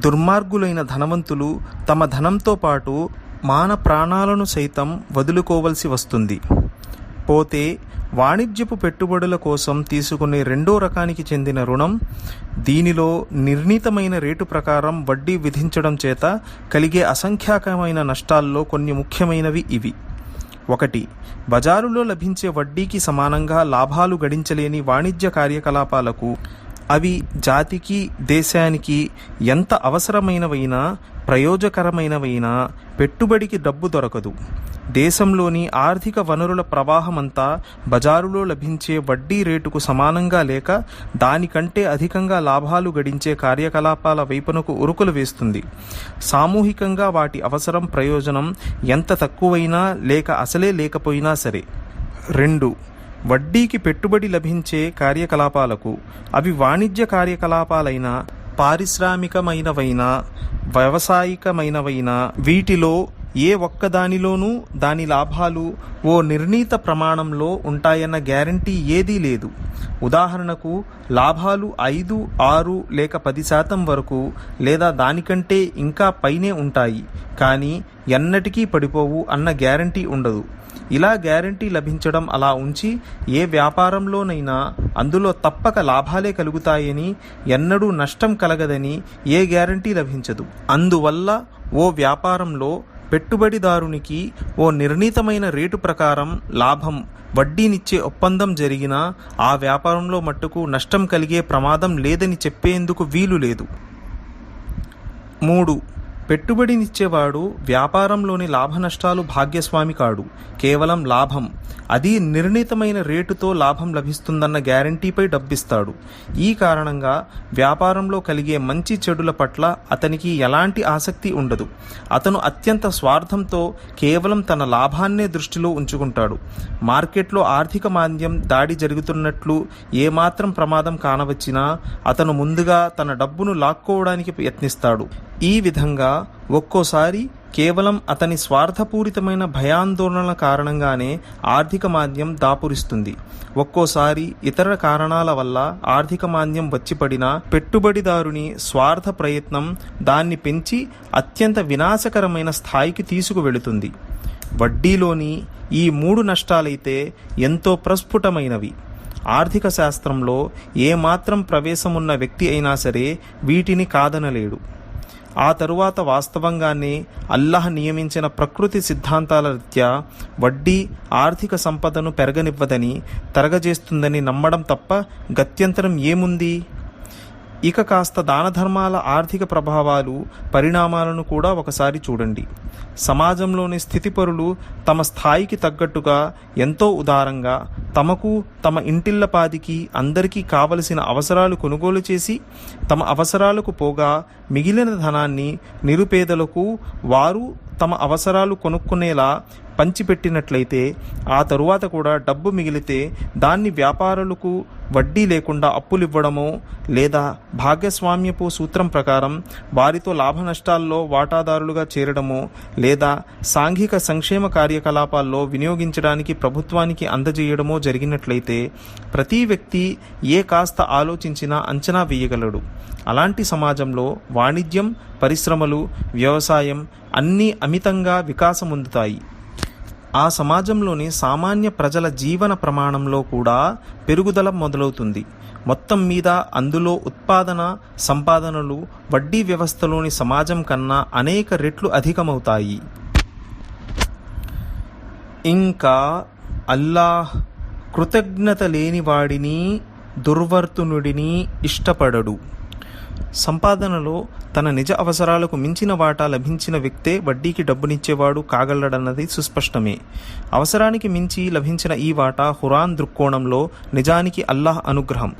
దుర్మార్గులైన ధనవంతులు తమ ధనంతో పాటు మాన ప్రాణాలను సైతం వదులుకోవలసి వస్తుంది. పోతే వాణిజ్యపు పెట్టుబడుల కోసం తీసుకునే రెండో రకానికి చెందిన రుణం. దీనిలో నిర్ణీతమైన రేటు ప్రకారం వడ్డీ విధించడం చేత కలిగే అసంఖ్యాకమైన నష్టాల్లో కొన్ని ముఖ్యమైనవి ఇవి. 1. బజారులో లభించే వడ్డీకి సమానంగా లాభాలు గడించలేని వాణిజ్య కార్యకలాపాలకు అవి జాతికి, దేశానికి ఎంత అవసరమైనవైనా, ప్రయోజకరమైనవైనా పెట్టుబడికి డబ్బు దొరకదు. దేశంలోని ఆర్థిక వనరుల ప్రవాహమంతా బజారులో లభించే వడ్డీ రేటుకు సమానంగా లేక దానికంటే అధికంగా లాభాలు గడించే కార్యకలాపాల వైపునకు ఉరుకులు వేస్తుంది. సామూహికంగా వాటి అవసరం, ప్రయోజనం ఎంత తక్కువైనా లేక అసలే లేకపోయినా సరే. 2. వడ్డీకి పెట్టుబడి లభించే కార్యకలాపాలకు అవి వాణిజ్య కార్యకలాపాలైనా, పారిశ్రామికమైనవైనా, వ్యవసాయికమైనవైనా వీటిలో ఏ ఒక్కదానిలోనూ దాని లాభాలు ఓ నిర్ణీత ప్రమాణంలో ఉంటాయన్న గ్యారంటీ ఏదీ లేదు. ఉదాహరణకు లాభాలు 5, 6 లేక 10% వరకు లేదా దానికంటే ఇంకా పైనే ఉంటాయి. కానీ ఎన్నటికీ పడిపోవు అన్న గ్యారంటీ ఉండదు. ఇలా గ్యారంటీ లభించడం అలా ఉంచి ఏ వ్యాపారంలోనైనా అందులో తప్పక లాభాలే కలుగుతాయని, ఎన్నడూ నష్టం కలగదని ఏ గ్యారంటీ లభించదు. అందువల్ల ఓ వ్యాపారంలో పెట్టుబడిదారునికి ఓ నిర్ణీతమైన రేటు ప్రకారం లాభం, వడ్డీనిచ్చే ఒప్పందం జరిగినా ఆ వ్యాపారంలో మట్టుకు నష్టం కలిగే ప్రమాదం లేదని చెప్పేందుకు వీలు లేదు. 3. పెట్టుబడినిచ్చేవాడు వ్యాపారంలోని లాభ నష్టాలు భాగ్యస్వామి కాడు. కేవలం లాభం, అది నిర్ణీతమైన రేటుతో లాభం లభిస్తుందన్న గ్యారంటీపై డబ్బిస్తాడు. ఈ కారణంగా వ్యాపారంలో కలిగే మంచి చెడుల పట్ల అతనికి ఎలాంటి ఆసక్తి ఉండదు. అతను అత్యంత స్వార్థంతో కేవలం తన లాభాన్నే దృష్టిలో ఉంచుకుంటాడు. మార్కెట్లో ఆర్థిక మాంద్యం దాడి జరుగుతున్నట్లు ఏమాత్రం ప్రమాదం కానవచ్చినా అతను ముందుగా తన డబ్బును లాక్కోవడానికి యత్నిస్తాడు. ఈ విధంగా ఒక్కోసారి కేవలం అతని స్వార్థపూరితమైన భయాందోళనల కారణంగానే ఆర్థిక మాంద్యం దాపురిస్తుంది. ఒక్కోసారి ఇతర కారణాల వల్ల ఆర్థిక మాంద్యం వచ్చిపడిన పెట్టుబడిదారుని స్వార్థ ప్రయత్నం దాన్ని పెంచి అత్యంత వినాశకరమైన స్థాయికి తీసుకువెళుతుంది. వడ్డీలోని ఈ 3 నష్టాలైతే ఎంతో ప్రస్ఫుటమైనవి. ఆర్థిక శాస్త్రంలో ఏమాత్రం ప్రవేశమున్న వ్యక్తి అయినా సరే వీటిని కాదనలేడు. ఆ తరువాత వాస్తవంగానే అల్లాహ్ నియమించిన ప్రకృతి సిద్ధాంతాల రీత్యా వడ్డీ ఆర్థిక సంపదను పెరగనివ్వదని, తరగజేస్తుందని నమ్మడం తప్ప గత్యంతరం ఏముంది? ఇక కాస్త దానధర్మాల ఆర్థిక ప్రభావాలు, పరిణామాలను కూడా ఒకసారి చూడండి. సమాజంలోని స్థితిపరులు తమ స్థాయికి తగ్గట్టుగా ఎంతో ఉదారంగా తమకు, తమ ఇంటిల్లపాదికి, అందరికీ కావలసిన అవసరాలు కొనుగోలు చేసి తమ అవసరాలకు పోగా మిగిలిన ధనాన్ని నిరుపేదలకు వారు తమ అవసరాలు కొనుక్కునేలా పంచిపెట్టినట్లయితే ఆ తరువాత కూడా డబ్బు మిగిలితే దాన్ని వ్యాపారులకు వడ్డీ లేకుండా అప్పులివ్వడమో లేదా భాగస్వామ్యపు సూత్రం ప్రకారం వారితో లాభ నష్టాల్లో వాటాదారులుగా చేరడమో లేదా సాంఘిక సంక్షేమ కార్యకలాపాల్లో వినియోగించడానికి ప్రభుత్వానికి అందజేయడమో జరిగినట్లయితే ప్రతి వ్యక్తి ఏ కాస్త ఆలోచించినా అంచనా వేయగలడు. అలాంటి సమాజంలో వాణిజ్యం, పరిశ్రమలు, వ్యవసాయం అన్నీ అమితంగా వికాసమొందుతాయి. ఆ సమాజంలోని సామాన్య ప్రజల జీవన ప్రమాణంలో కూడా పెరుగుదల మొదలవుతుంది. మొత్తం మీద అందులో ఉత్పాదన, సంపాదనలు వడ్డీ వ్యవస్థలోని సమాజం కన్నా అనేక రెట్లు అధికమవుతాయి. ఇంకా అల్లాహ్ కృతజ్ఞత లేనివాడిని, దుర్వర్తనుడిని ఇష్టపడడు. సంపాదనలో తన నిజ అవసరాలకు మించిన వాటా లభించిన వ్యక్తే వడ్డీకి డబ్బునిచ్చేవాడు కాగలడన్నది సుస్పష్టమే. అవసరానికి మించి లభించిన ఈ వాటా ఖురాన్ దృక్కోణంలో నిజానికి అల్లాహ్ అనుగ్రహం.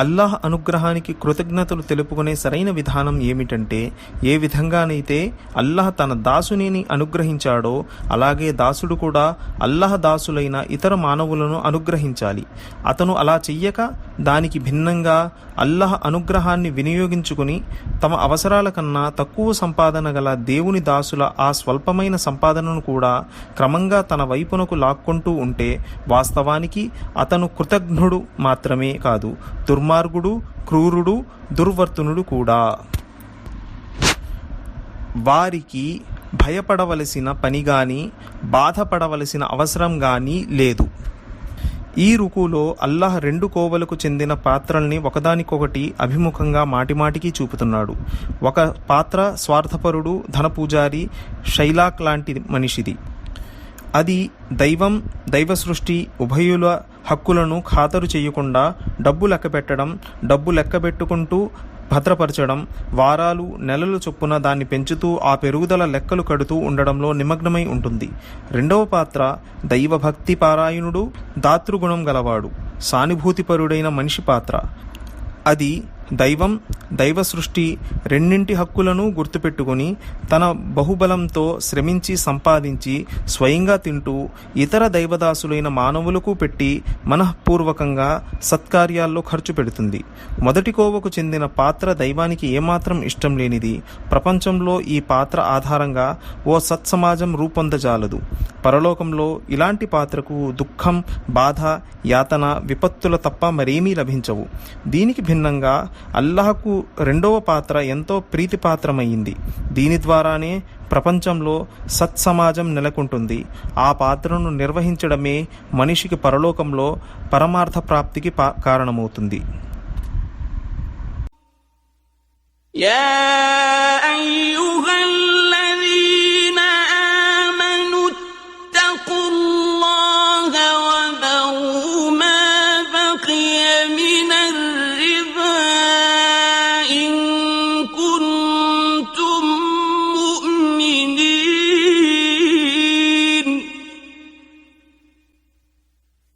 అల్లాహ్ అనుగ్రహానికి కృతజ్ఞతలు తెలుపుకునే సరైన విధానం ఏమిటంటే, ఏ విధంగానైతే అల్లాహ్ తన దాసునిని అనుగ్రహించాడో అలాగే దాసుడు కూడా అల్లాహ్ దాసులైన ఇతర మానవులను అనుగ్రహించాలి. అతను అలా చెయ్యక దానికి భిన్నంగా అల్లాహ్ అనుగ్రహాన్ని వినియోగించుకుని తమ అవసరాల కన్నా తక్కువ సంపాదన గల దేవుని దాసుల ఆ స్వల్పమైన సంపాదనను కూడా క్రమంగా తన వైపునకు లాక్కొంటూ ఉంటే వాస్తవానికి అతను కృతజ్ఞుడు మాత్రమే కాదు, దుర్మార్గుడు, క్రూరుడు, దుర్వర్తనుడు కూడా. వారికి భయపడవలసిన పని గాని బాధపడవలసిన అవసరం గాని లేదు. ఈ రుకులో అల్లాహ్ 2 కోవలకు చెందిన పాత్రల్ని ఒకదానికొకటి అభిముఖంగా మాటిమాటికి చూపుతున్నాడు. ఒక పాత్ర స్వార్థపరుడు, ధనపూజారి, షైలాక్ లాంటి మనిషిది. అది దైవం, దైవ సృష్టి ఉభయుల హక్కులను ఖాతరు చేయకుండా డబ్బు లెక్కపెట్టడం, డబ్బు లెక్కబెట్టుకుంటూ భద్రపరచడం, వారాలు, నెలలు చొప్పున దాన్ని పెంచుతూ ఆ పెరుగుదల లెక్కలు కడుతూ ఉండడంలో నిమగ్నమై ఉంటుంది. రెండవ పాత్ర దైవభక్తి పారాయణుడు, దాతృగుణం గలవాడు, సానుభూతిపరుడైన మనిషి పాత్ర. అది దైవం, దైవ సృష్టి రెండింటి హక్కులను గుర్తుపెట్టుకుని తన బహుబలంతో శ్రమించి సంపాదించి స్వయంగా తింటూ ఇతర దైవదాసులైన మానవులకు పెట్టి మనఃపూర్వకంగా సత్కార్యాల్లో ఖర్చు పెడుతుంది. మొదటి కోవకు చెందిన పాత్ర దైవానికి ఏమాత్రం ఇష్టం లేనిది. ప్రపంచంలో ఈ పాత్ర ఆధారంగా ఓ సత్సమాజం రూపొందజాలదు. పరలోకంలో ఇలాంటి పాత్రకు దుఃఖం, బాధ, యాతన, విపత్తుల తప్ప మరేమీ లభించవు. దీనికి భిన్నంగా అల్లాహకు రెండవ పాత్ర ఎంతో ప్రీతిపాత్రమైంది. దీని ద్వారానే ప్రపంచంలో సత్సమాజం నెలకొంటుంది. ఆ పాత్రను నిర్వహించడమే మనిషికి పరలోకంలో పరమార్థ ప్రాప్తికి కారణమవుతుంది.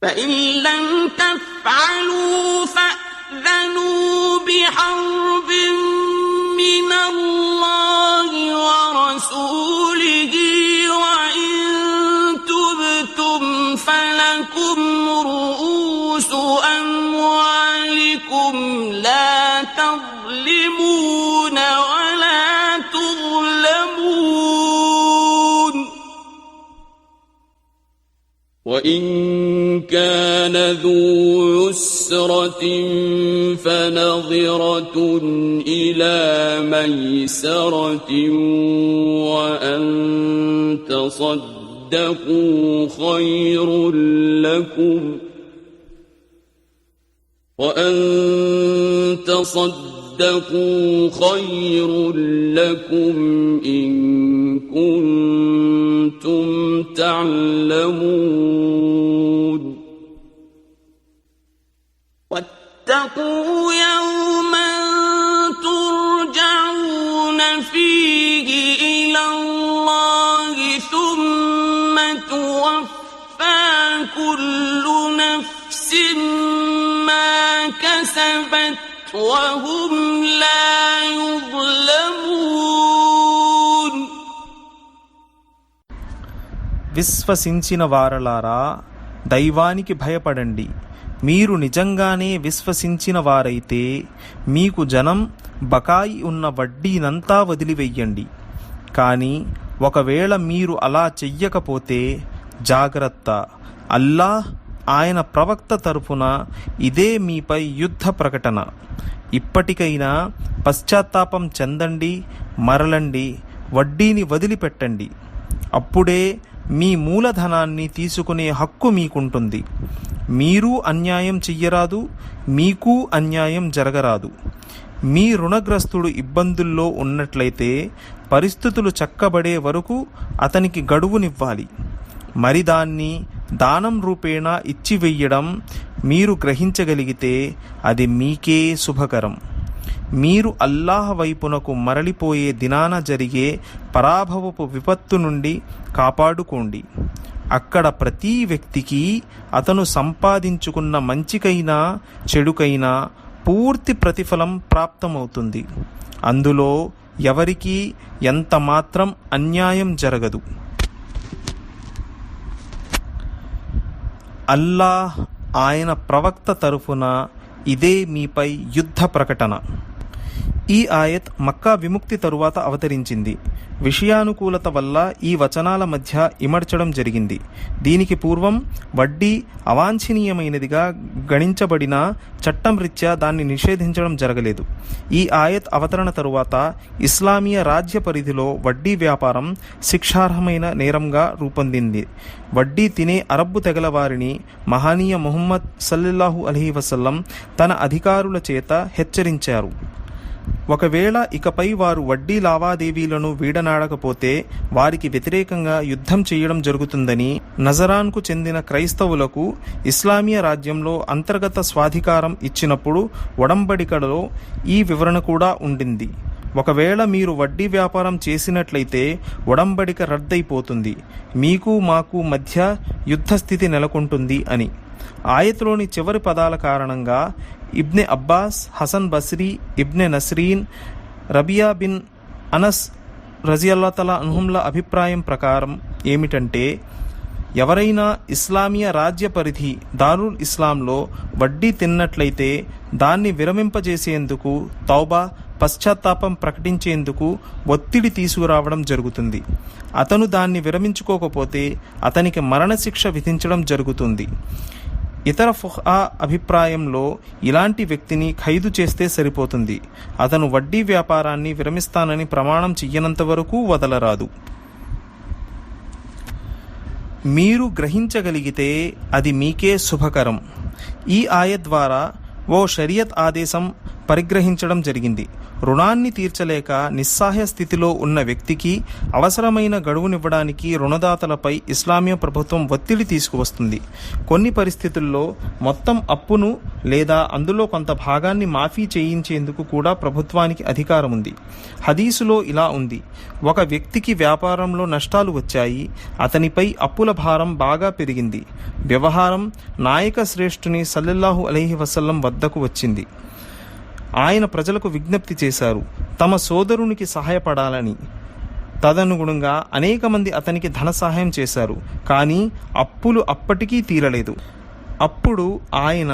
فإن لم تفعلوا فأذنوا بحرب من الله ورسوله وإن تبتم فلكم رؤوس أموالكم لا تظلمون ولا تظلمون وَإِن كَانَ ذُو عُسْرَةٍ فَنَظِرَةٌ إِلَى مَيْسَرَةٍ وَأَن تَصَدَّقُوا خَيْرٌ لَّكُمْ إِن كُنتُمْ تعلمون واتقوا يوما ترجعون فيه إلى الله ثم توفى كل نفس ما كسبت وهم لا يظلمون. విశ్వసించిన వారలారా, దైవానికి భయపడండి. మీరు నిజంగానే విశ్వసించిన వారైతే మీకు జనం బకాయి ఉన్న వడ్డీనంతా వదిలివెయ్యండి. కానీ ఒకవేళ మీరు అలా చెయ్యకపోతే జాగ్రత్త, అల్లాహ్ ఆయన ప్రవక్త తరఫున ఇదే మీపై యుద్ధ ప్రకటన. ఇప్పటికైనా పశ్చాత్తాపం చెందండి, మరలండి, వడ్డీని వదిలిపెట్టండి. అప్పుడే మీ మూలధనాన్ని తీసుకునే హక్కు మీకుంటుంది. మీరు అన్యాయం చెయ్యరాదు, మీకు అన్యాయం జరగరాదు. మీ రుణగ్రస్తుడు ఇబ్బందుల్లో ఉన్నట్లయితే పరిస్థితులు చక్కబడే వరకు అతనికి గడువునివ్వాలి. మరి దాన్ని దానం రూపేణా ఇచ్చివెయ్యడం మీరు గ్రహించగలిగితే అది మీకే శుభకరం. మీరు అల్లాహ్ వైపునకు మరలిపోయే దినాన జరిగే పరాభవపు విపత్తు నుండి కాపాడుకోండి. అక్కడ ప్రతి వ్యక్తికి అతను సంపాదించుకున్న మంచికైనా చెడుకైనా పూర్తి ప్రతిఫలం ప్రాప్తమవుతుంది. అందులో ఎవరికీ ఎంత మాత్రం అన్యాయం జరగదు. అల్లాహ్ ఆయన ప్రవక్త తరఫున ఇదే మీపై యుద్ధ ప్రకటన. ఈ ఆయత్ మక్కా విముక్తి తరువాత అవతరించింది. విషయానుకూలత వల్ల ఈ వచనాల మధ్య ఇమడ్చడం జరిగింది. దీనికి పూర్వం వడ్డీ అవాంఛనీయమైనదిగా గణించబడిన చట్టం రీత్యా దాన్ని నిషేధించడం జరగలేదు. ఈ ఆయత్ అవతరణ తరువాత ఇస్లామీయ రాజ్య పరిధిలో వడ్డీ వ్యాపారం శిక్షార్హమైన నేరంగా రూపొందింది. వడ్డీ తినే అరబ్బు తెగల వారిని మహనీయ ముహమ్మద్ సల్లల్లాహు అలైహి వసల్లం తన అధికారుల చేత హెచ్చరించారు. ఒకవేళ ఇకపై వారు వడ్డీ లావాదేవీలను వీడనాడకపోతే వారికి వ్యతిరేకంగా యుద్ధం చేయడం జరుగుతుందని నజరాన్కు చెందిన క్రైస్తవులకు ఇస్లామీయ రాజ్యంలో అంతర్గత స్వాధికారం ఇచ్చినప్పుడు ఒడంబడికలో ఈ వివరణ కూడా ఉండింది. ఒకవేళ మీరు వడ్డీ వ్యాపారం చేసినట్లయితే ఒడంబడిక రద్దయిపోతుంది, మీకు మాకు మధ్య యుద్ధస్థితి నెలకొంటుంది అని. ఆయత్లోని చివరి పదాల కారణంగా ఇబ్నె అబ్బాస్, హసన్ బస్రీ, ఇబ్నె నస్రీన్, రబియా బిన్ అనస్ రజియల్లాహు తఆలా అన్హుంల అభిప్రాయం ప్రకారం ఏమిటంటే, ఎవరైనా ఇస్లామీయ రాజ్య పరిధి దారుల్ ఇస్లాంలో వడ్డీ తిన్నట్లయితే దాన్ని విరమింపజేసేందుకు తౌబా, పశ్చాత్తాపం ప్రకటించేందుకు ఒత్తిడి తీసుకురావడం జరుగుతుంది. అతను దాన్ని విరమించుకోకపోతే అతనికి మరణశిక్ష విధించడం జరుగుతుంది. ఇతర ఫుఖా అభిప్రాయంలో ఇలాంటి వ్యక్తిని ఖైదు చేస్తే సరిపోతుంది. అతను వడ్డీ వ్యాపారాన్ని విరమిస్తానని ప్రమాణం చెయ్యనంత వరకు వదలరాదు. మీరు గ్రహించగలిగితే అది మీకే శుభకరం. ఈ ఆయత్ ద్వారా ఓ షరియత్ ఆదేశం పరిగ్రహించడం జరిగింది. రుణాన్ని తీర్చలేక నిస్సహాయ స్థితిలో ఉన్న వ్యక్తికి అవసరమైన గడువునివ్వడానికి రుణదాతలపై ఇస్లామీయ ప్రభుత్వం ఒత్తిడి తీసుకువస్తుంది. కొన్ని పరిస్థితుల్లో మొత్తం అప్పును లేదా అందులో కొంత భాగాన్ని మాఫీ చేయించేందుకు కూడా ప్రభుత్వానికి అధికారం ఉంది. హదీసులో ఇలా ఉంది: ఒక వ్యక్తికి వ్యాపారంలో నష్టాలు వచ్చాయి, అతనిపై అప్పుల భారం బాగా పెరిగింది. వ్యవహారం నాయక శ్రేష్ఠుని సల్లల్లాహు అలైహి వసల్లం వద్దకు వచ్చింది. ఆయన ప్రజలకు విజ్ఞప్తి చేశారు తమ సోదరునికి సహాయపడాలని. తదనుగుణంగా అనేక మంది అతనికి ధన సహాయం చేశారు, కానీ అప్పులు అప్పటికీ తీరలేదు. అప్పుడు ఆయన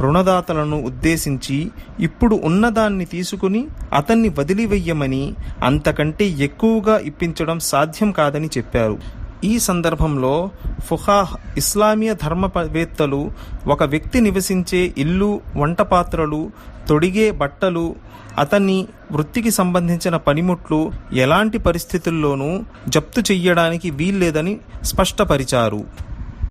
రుణదాతలను ఉద్దేశించి, ఇప్పుడు ఉన్నదాన్ని తీసుకుని అతన్ని వదిలివెయ్యమని, అంతకంటే ఎక్కువగా ఇప్పించడం సాధ్యం కాదని చెప్పారు. ఈ సందర్భంలో ఫుఖాహ్ ఇస్లామీయ ధర్మవేత్తలు ఒక వ్యక్తి నివసించే ఇల్లు, వంటపాత్రలు, తొడిగే బట్టలు, అతన్ని వృత్తికి సంబంధించిన పనిముట్లు ఎలాంటి పరిస్థితుల్లోనూ జప్తు చెయ్యడానికి వీల్లేదని స్పష్టపరిచారు.